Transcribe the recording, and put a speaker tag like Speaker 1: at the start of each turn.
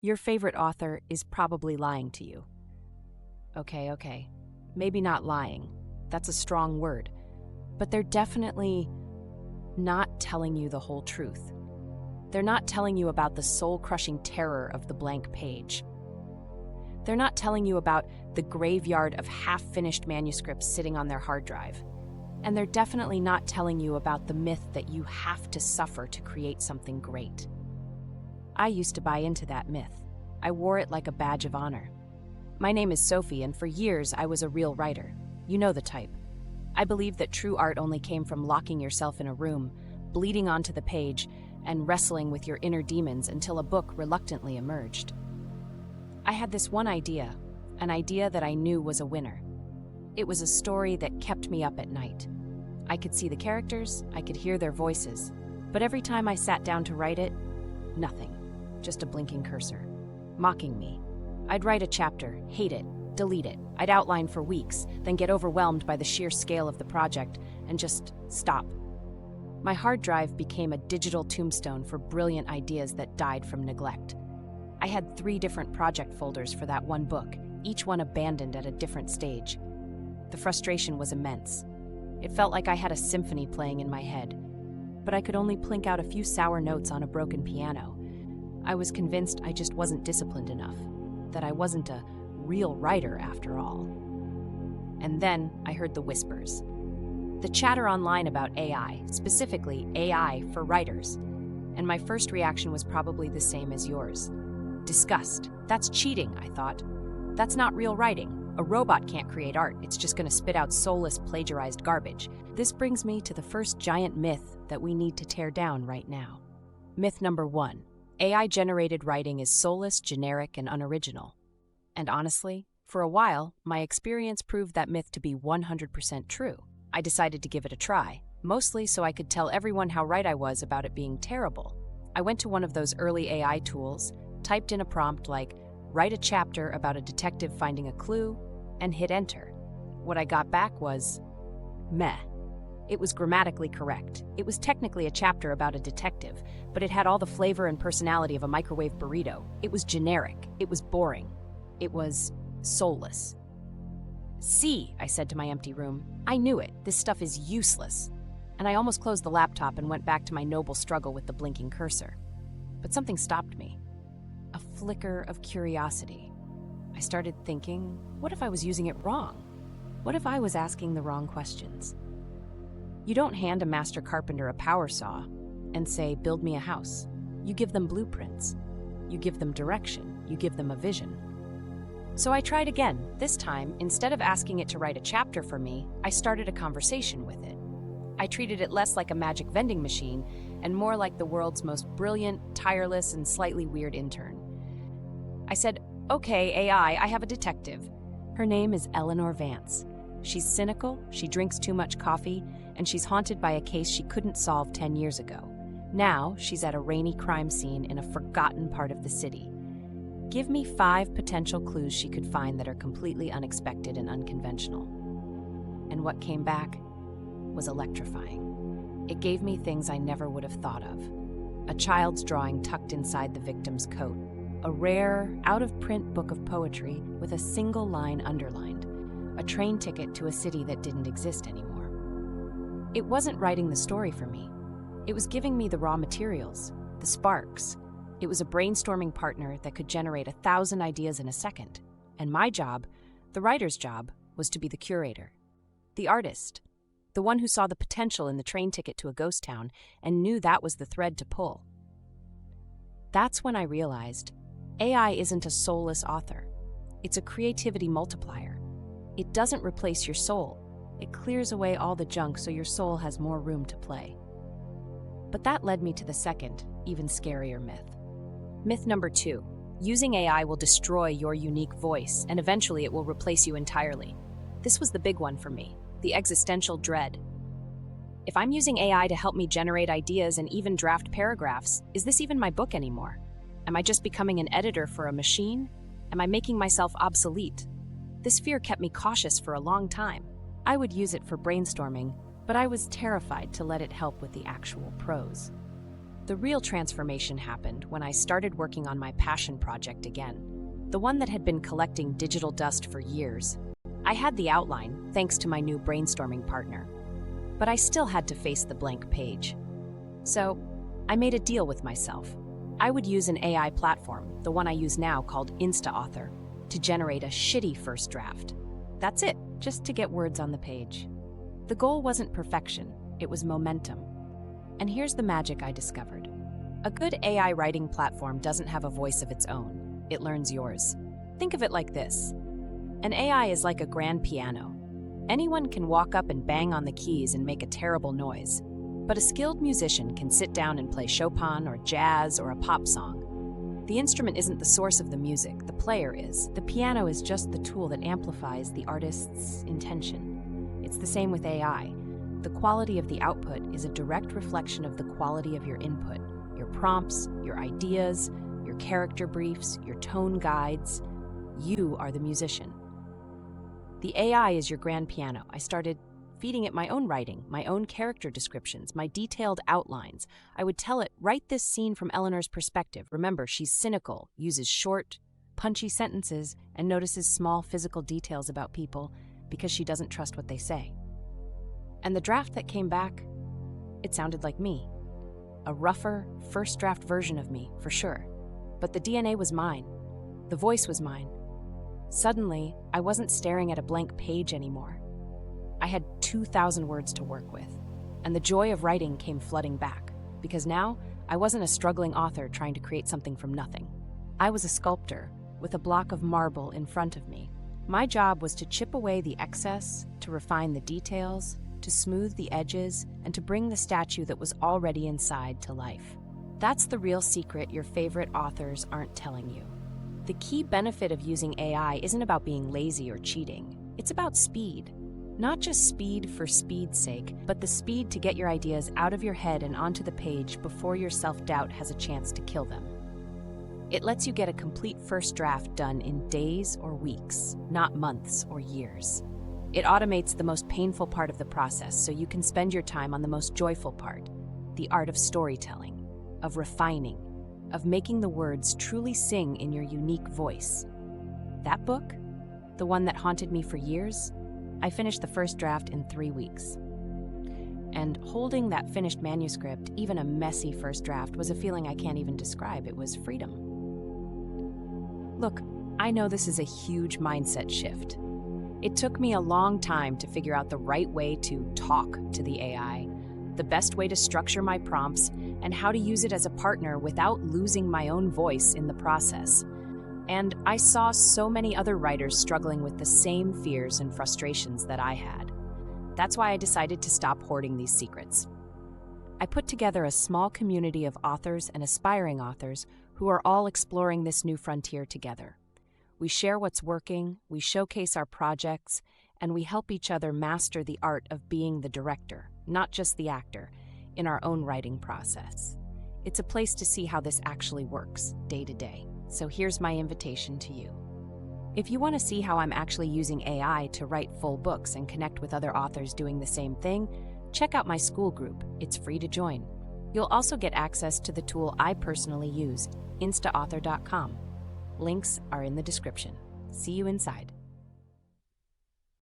Speaker 1: Your favorite author is probably lying to you. Okay. Maybe not lying. That's a strong word. But they're definitely not telling you the whole truth. They're not telling you about the soul-crushing terror of the blank page. They're not telling you about the graveyard of half-finished manuscripts sitting on their hard drive. And they're definitely not telling you about the myth that you have to suffer to create something great. I used to buy into that myth. I wore it like a badge of honor. My name is Sophie, and for years I was a real writer. You know the type. I believed that true art only came from locking yourself in a room, bleeding onto the page, and wrestling with your inner demons until a book reluctantly emerged. I had this one idea, an idea that I knew was a winner. It was a story that kept me up at night. I could see the characters, I could hear their voices, but every time I sat down to write it, nothing, just a blinking cursor, mocking me. I'd write a chapter, hate it, delete it. I'd outline for weeks, then get overwhelmed by the sheer scale of the project and just stop. My hard drive became a digital tombstone for brilliant ideas that died from neglect. I had 3 different project folders for that one book, each one abandoned at a different stage. The frustration was immense. It felt like I had a symphony playing in my head, but I could only plink out a few sour notes on a broken piano. I was convinced I just wasn't disciplined enough, that I wasn't a real writer after all. And then I heard the whispers. The chatter online about AI, specifically AI for writers. And my first reaction was probably the same as yours. Disgust. That's cheating, I thought. That's not real writing. A robot can't create art. It's just going to spit out soulless, plagiarized garbage. This brings me to the first giant myth that we need to tear down right now. Myth number 1. AI-generated writing is soulless, generic, and unoriginal. And honestly, for a while, my experience proved that myth to be 100% true. I decided to give it a try, mostly so I could tell everyone how right I was about it being terrible. I went to one of those early AI tools, typed in a prompt like, write a chapter about a detective finding a clue, and hit enter. What I got back was meh. It was grammatically correct. It was technically a chapter about a detective, but it had all the flavor and personality of a microwave burrito. It was generic. It was boring. It was soulless. See, I said to my empty room, I knew it. This stuff is useless. And I almost closed the laptop and went back to my noble struggle with the blinking cursor. But something stopped me. A flicker of curiosity. I started thinking, what if I was using it wrong? What if I was asking the wrong questions? You don't hand a master carpenter a power saw and say, build me a house. You give them blueprints. You give them direction. You give them a vision. So I tried again. This time, instead of asking it to write a chapter for me, I started a conversation with it. I treated it less like a magic vending machine and more like the world's most brilliant, tireless, and slightly weird intern. I said, okay, AI, I have a detective. Her name is Eleanor Vance. She's cynical, she drinks too much coffee, and she's haunted by a case she couldn't solve 10 years ago. Now, she's at a rainy crime scene in a forgotten part of the city. Give me 5 potential clues she could find that are completely unexpected and unconventional. And what came back was electrifying. It gave me things I never would have thought of. A child's drawing tucked inside the victim's coat. A rare, out-of-print book of poetry with a single line underlined. A train ticket to a city that didn't exist anymore. It wasn't writing the story for me. It was giving me the raw materials, the sparks. It was a brainstorming partner that could generate 1,000 ideas in a second. And my job, the writer's job, was to be the curator. The artist. The one who saw the potential in the train ticket to a ghost town and knew that was the thread to pull. That's when I realized AI isn't a soulless author. It's a creativity multiplier. It doesn't replace your soul. It clears away all the junk so your soul has more room to play. But that led me to the second, even scarier myth. Myth number 2. Using AI will destroy your unique voice, and eventually it will replace you entirely. This was the big one for me, the existential dread. If I'm using AI to help me generate ideas and even draft paragraphs, is this even my book anymore? Am I just becoming an editor for a machine? Am I making myself obsolete? This fear kept me cautious for a long time. I would use it for brainstorming, but I was terrified to let it help with the actual prose. The real transformation happened when I started working on my passion project again, the one that had been collecting digital dust for years. I had the outline, thanks to my new brainstorming partner, but I still had to face the blank page. So, I made a deal with myself. I would use an AI platform, the one I use now called InstaAuthor, to generate a shitty first draft. That's it, just to get words on the page. The goal wasn't perfection, it was momentum. And here's the magic I discovered. A good AI writing platform doesn't have a voice of its own. It learns yours. Think of it like this. An AI is like a grand piano. Anyone can walk up and bang on the keys and make a terrible noise. But a skilled musician can sit down and play Chopin or jazz or a pop song. The instrument isn't the source of the music, the player is. The piano is just the tool that amplifies the artist's intention. It's the same with AI. The quality of the output is a direct reflection of the quality of your input, your prompts, your ideas, your character briefs, your tone guides. You are the musician. The AI is your grand piano. I started feeding it my own writing, my own character descriptions, my detailed outlines. I would tell it, write this scene from Eleanor's perspective. Remember, she's cynical, uses short, punchy sentences, and notices small physical details about people because she doesn't trust what they say. And the draft that came back, it sounded like me. A rougher, first draft version of me, for sure. But the DNA was mine. The voice was mine. Suddenly, I wasn't staring at a blank page anymore. I had 2,000 words to work with, and the joy of writing came flooding back, because now I wasn't a struggling author trying to create something from nothing. I was a sculptor with a block of marble in front of me. My job was to chip away the excess, to refine the details, to smooth the edges, and to bring the statue that was already inside to life. That's the real secret your favorite authors aren't telling you. The key benefit of using AI isn't about being lazy or cheating. It's about speed. Not just speed for speed's sake, but the speed to get your ideas out of your head and onto the page before your self-doubt has a chance to kill them. It lets you get a complete first draft done in days or weeks, not months or years. It automates the most painful part of the process so you can spend your time on the most joyful part, the art of storytelling, of refining, of making the words truly sing in your unique voice. That book, the one that haunted me for years, I finished the first draft in 3 weeks. And holding that finished manuscript, even a messy first draft, was a feeling I can't even describe. It was freedom. Look, I know this is a huge mindset shift. It took me a long time to figure out the right way to talk to the AI, the best way to structure my prompts, and how to use it as a partner without losing my own voice in the process. And I saw so many other writers struggling with the same fears and frustrations that I had. That's why I decided to stop hoarding these secrets. I put together a small community of authors and aspiring authors who are all exploring this new frontier together. We share what's working, we showcase our projects, and we help each other master the art of being the director, not just the actor, in our own writing process. It's a place to see how this actually works, day to day. So here's my invitation to you. If you want to see how I'm actually using AI to write full books and connect with other authors doing the same thing, check out my school group. It's free to join. You'll also get access to the tool I personally use, instaauthor.com. Links are in the description. See you inside.